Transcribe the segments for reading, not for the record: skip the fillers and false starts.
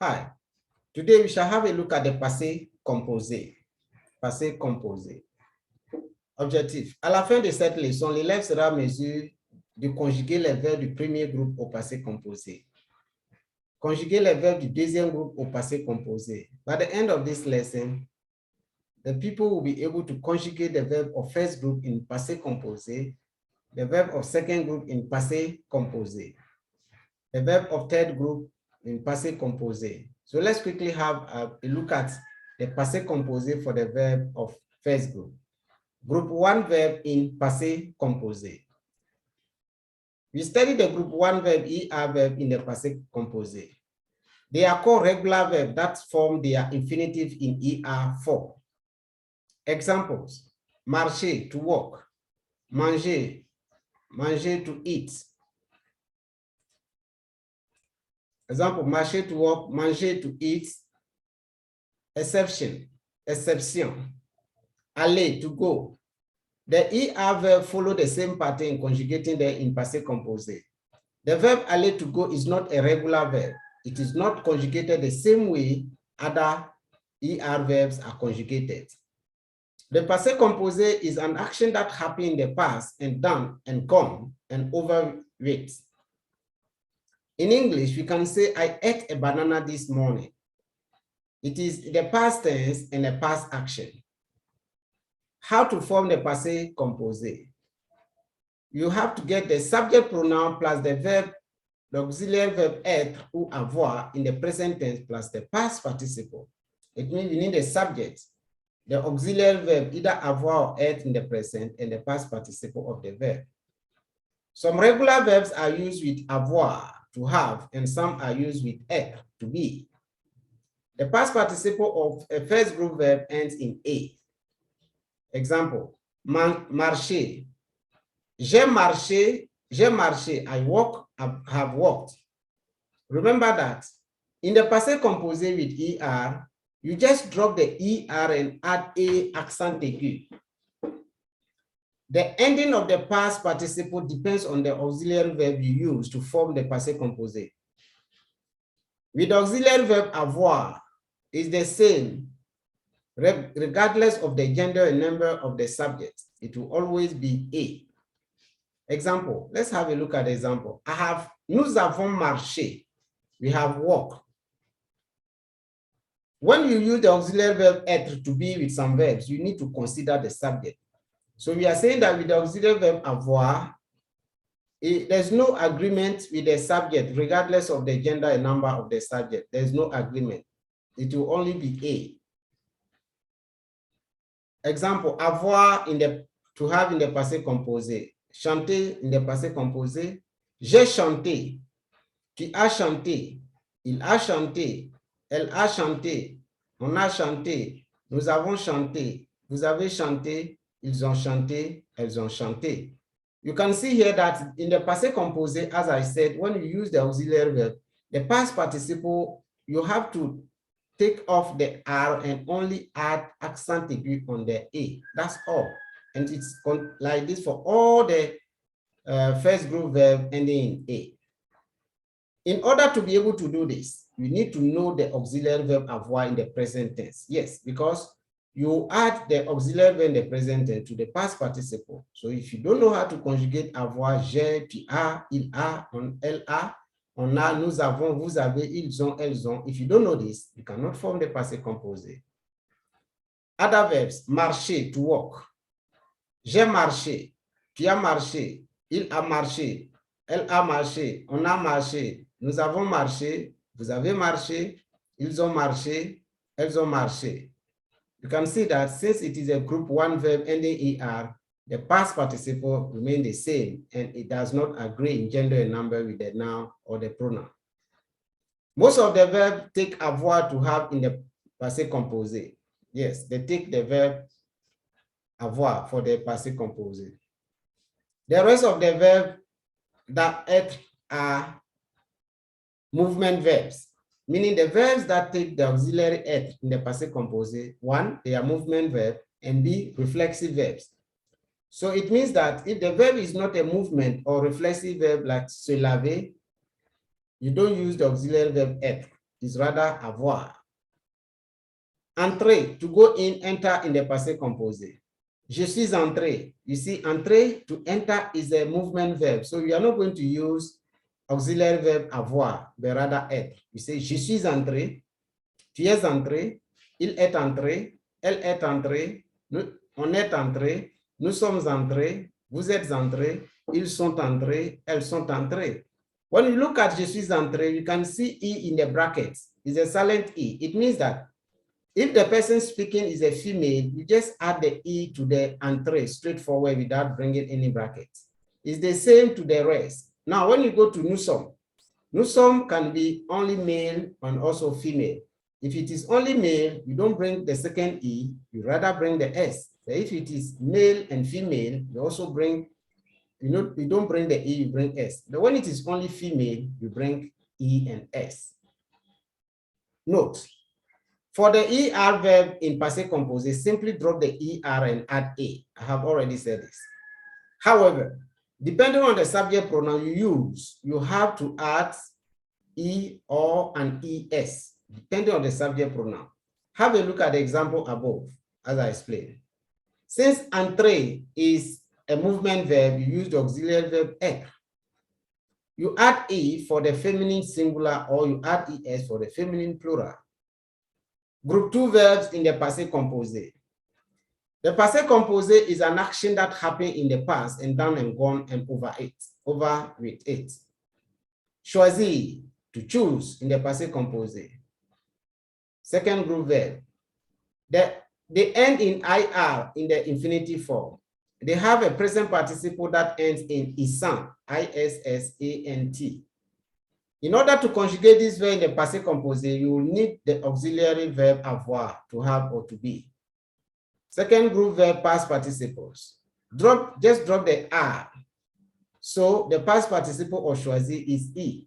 Hi, today we shall have a look at the passé composé. Passé composé. Objectif. À la fin de cette leçon, l'élève sera en mesure de conjuguer les verbes du premier groupe au passé composé. Conjuguer les verbes du deuxième groupe au passé composé. By the end of this lesson, the people will be able to conjugate the verb of first group in passé composé, the verb of second group in passé composé, the verb of third group in passé composé. So let's quickly have a look at the passé composé for the verb of first group. Group 1 verb in passé composé. We study the group 1 verb, ER verb in the passé composé. They are called regular verbs that form their infinitive in ER form. Examples: marcher, to walk; manger, manger, to eat. Example: marcher, to walk; manger, to eat. Exception, exception. Aller, to go. The ER verb follow the same pattern conjugating them in passé composé. The verb aller, to go, is not a regular verb. It is not conjugated the same way other ER verbs are conjugated. The passé composé is an action that happened in the past and done and gone and over with. In English, we can say, I ate a banana this morning. It is the past tense and a past action. How to form the passé composé? You have to get the subject pronoun plus the verb, the auxiliary verb être ou avoir in the present tense plus the past participle. It means you need the subject, the auxiliary verb, either avoir or être in the present, and the past participle of the verb. Some regular verbs are used with avoir, to have, and some are used with être, to be. The past participle of a first group verb ends in A. Example: marcher. J'ai marché, I walk, have walked. Remember that in the passé composé with ER, you just drop the ER and add A accent aigu. The ending of the past participle depends on the auxiliary verb you use to form the passé composé. With auxiliary verb avoir, is the same, regardless of the gender and number of the subject. It will always be A. Example, let's have a look at the example. Nous avons marché. We have walked. When you use the auxiliary verb être to be with some verbs, you need to consider the subject. So we are saying that with the auxiliary verb avoir, there's no agreement with the subject, regardless of the gender and number of the subject. There's no agreement. It will only be A. Example, avoir to have in the passé composé. Chanter in the passé composé. J'ai chanté. Tu as chanté. Il a chanté. Elle a chanté. On a chanté. Nous avons chanté. Vous avez chanté. Ils ont chanté. Elles ont chanté. You can see here that in the passé composé, as I said, when you use the auxiliary verb, the past participle, you have to take off the R and only add accent aigu on the A. That's all. And it's like this for all the first group verb ending in A. In order to be able to do this, you need to know the auxiliary verb avoir in the present tense. Yes, because you add the auxiliary verb in the present tense to the past participle. So if you don't know how to conjugate avoir, j'ai, tu as, il a, elle a, on a, nous avons, vous avez, ils ont, elles ont. If you don't know this, you cannot form the passé composé. Other verbs: marcher, to walk. J'ai marché, tu as marché, il a marché, elle a marché, on a marché, nous avons marché, vous avez marché, ils ont marché, elles ont marché. You can see that since it is a group 1 verb ending ER, the past participle remains the same and it does not agree in gender and number with the noun or the pronoun. Most of the verbs take avoir to have in the passé composé. Yes, they take the verb avoir for the passé composé. The rest of the verbs that être are movement verbs, meaning the verbs that take the auxiliary être in the passé composé. 1, they are movement verb, and B, reflexive verbs. So it means that if the verb is not a movement or reflexive verb like se laver, you don't use the auxiliary verb être. is rather avoir. Entrer, to go in, enter in the passé composé. Je suis entré. You see, entrer, to enter is a movement verb. So you are not going to use auxiliary verb avoir, but rather être. You say, je suis entré, tu es entré, il est entré, elle est entrée, on est entré, nous sommes entrés, vous êtes entrés, ils sont entrés, elles sont entrées. When you look at je suis entré, you can see E in the brackets. It's a silent E. It means that if the person speaking is a female, you just add the E to the entrée straightforward without bringing any brackets. It's the same to the rest. Now, when you go to nous sommes can be only male and also female. If it is only male, you don't bring the second E, you rather bring the S. So if it is male and female, you also bring, you don't bring the E, you bring S. But when it is only female, you bring E and S. Note, for the ER verb in passé composé, simply drop the ER and add A. I have already said this. However, depending on the subject pronoun you use, you have to add E or an ES, depending on the subject pronoun. Have a look at the example above, as I explained. Since entrer is a movement verb, you use the auxiliary verb être. You add E for the feminine singular or you add ES for the feminine plural. Group 2 verbs in the passé composé. The passé composé is an action that happened in the past and done and gone and over with it. Choisir, to choose in the passé composé. Second group verb. They end in IR in the infinitive form. They have a present participle that ends in ISANT, ISSANT. In order to conjugate this verb in the passé composé, you will need the auxiliary verb avoir, to have or to be. Second group verb, past participles. Just drop the R. So the past participle of choisi is E.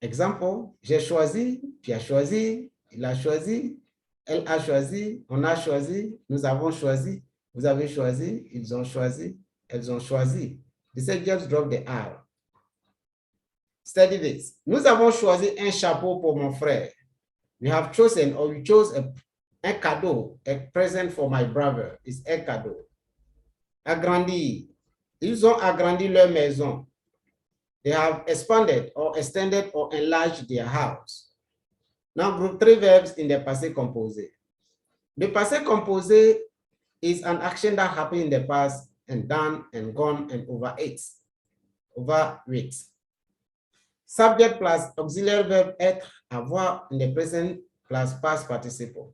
Example, j'ai choisi, tu as choisi, il a choisi, elle a choisi, on a choisi, nous avons choisi, vous avez choisi, ils ont choisi, elles ont choisi. They said just drop the R. Study this. Nous avons choisi un chapeau pour mon frère. We have chosen or we chose un cadeau, a present for my brother. It's un cadeau. Agrandir. Ils ont agrandi leur maison. They have expanded or extended or enlarged their house. Now, group 3 verbs in the passé composé. The passé composé is an action that happened in the past and done and gone and over with. Subject plus auxiliary verb être, avoir in the present plus past participle.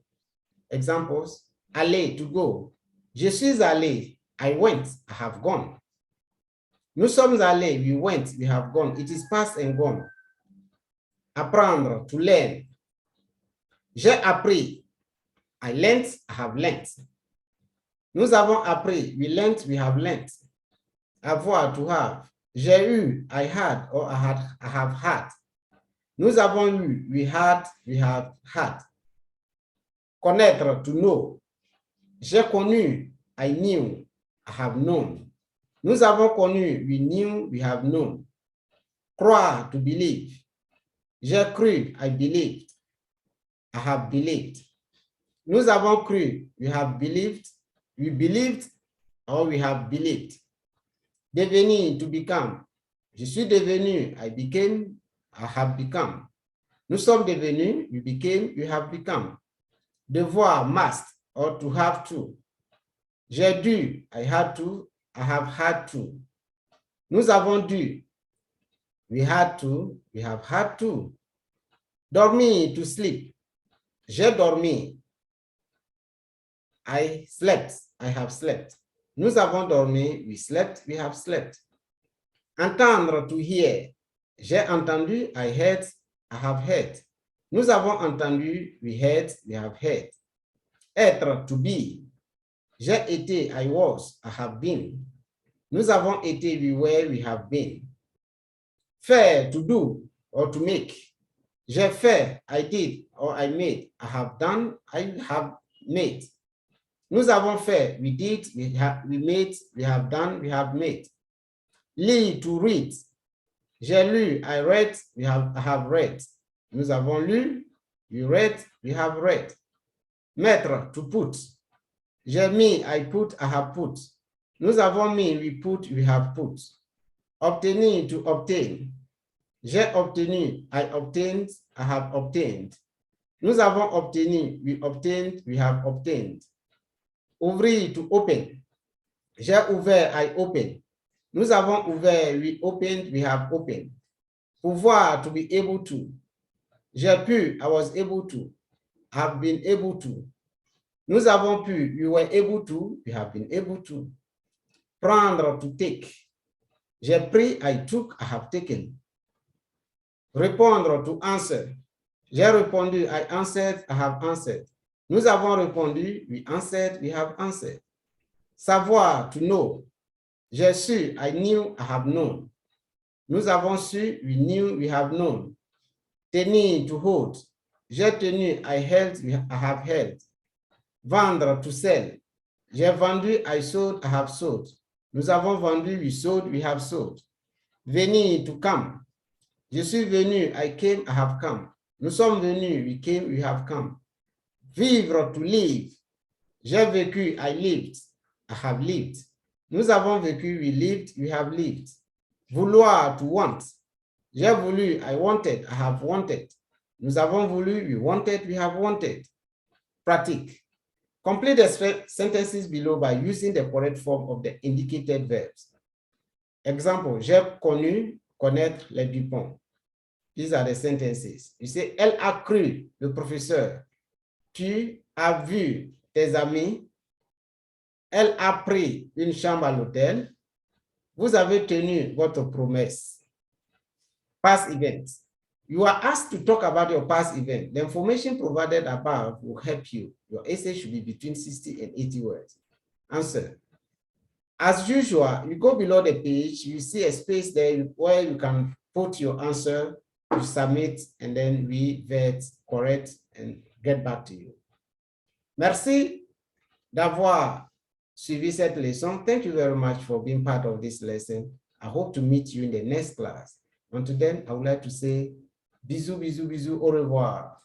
Examples, aller, to go. Je suis allé, I went, I have gone. Nous sommes allés, we went, we have gone. It is past and gone. Apprendre, to learn. J'ai appris, I learnt, I have learnt. Nous avons appris, we learnt, we have learnt. Avoir, to have. J'ai eu, I had, or I have had. Nous avons eu, we had, we have had. Connaître, to know. J'ai connu, I knew, I have known. Nous avons connu, we knew, we have known. Croire, to believe. J'ai cru, I believed, I have believed. Nous avons cru, we have believed, we believed, or we have believed. Devenir, to become. Je suis devenu, I became, I have become. Nous sommes devenus, we became, we have become. Devoir, must, or to have to. J'ai dû, I had to, I have had to. Nous avons dû, we had to, we have had to. Dormir, to sleep. J'ai dormi, I slept, I have slept. Nous avons dormi, we slept, we have slept. Entendre, to hear. J'ai entendu, I heard, I have heard. Nous avons entendu, we heard, we have heard. Être, to be. J'ai été, I was, I have been. Nous avons été, we were, we have been. Faire, to do, or to make. J'ai fait, I did, or I made. I have done, I have made. Nous avons fait, we did, we made, we have done, we have made. Lire, to read. J'ai lu, I read, I have read. Nous avons lu. We read. We have read. Mettre, to put. J'ai mis, I put, I have put. Nous avons mis, we put, we have put. Obtenir, to obtain. J'ai obtenu, I obtained, I have obtained. Nous avons obtenu, we obtained, we have obtained. Ouvrir, to open. J'ai ouvert, I opened. Nous avons ouvert, we opened, we have opened. Pouvoir, to be able to. J'ai pu, I was able to, have been able to. Nous avons pu, we were able to, we have been able to. Prendre, to take. J'ai pris, I took, I have taken. Répondre, to answer. J'ai répondu, I answered, I have answered. Nous avons répondu, we answered, we have answered. Savoir, to know. J'ai su, I knew, I have known. Nous avons su, we knew, we have known. Tenir, to hold. J'ai tenu, I held, I have held. Vendre, to sell. J'ai vendu, I sold, I have sold. Nous avons vendu, we sold, we have sold. Venir, to come. Je suis venu, I came, I have come. Nous sommes venus, we came, we have come. Vivre, to live. J'ai vécu, I lived, I have lived. Nous avons vécu, we lived, we have lived. Vouloir, to want. J'ai voulu, I wanted, I have wanted. Nous avons voulu, we wanted, we have wanted. Pratique. Complete the sentences below by using the correct form of the indicated verbs. Example, j'ai connu, connaître les Dupont. These are the sentences. You say, elle a cru le professeur. Tu as vu tes amis. Elle a pris une chambre à l'hôtel. Vous avez tenu votre promesse. Past events. You are asked to talk about your past event. The information provided above will help you. Your essay should be between 60 and 80 words. Answer. As usual, you go below the page, you see a space there where you can put your answer, you submit, and then we vet, correct, and get back to you. Merci d'avoir suivi cette leçon. Thank you very much for being part of this lesson. I hope to meet you in the next class. Until then, I would like to say bisous, bisous, bisous, au revoir.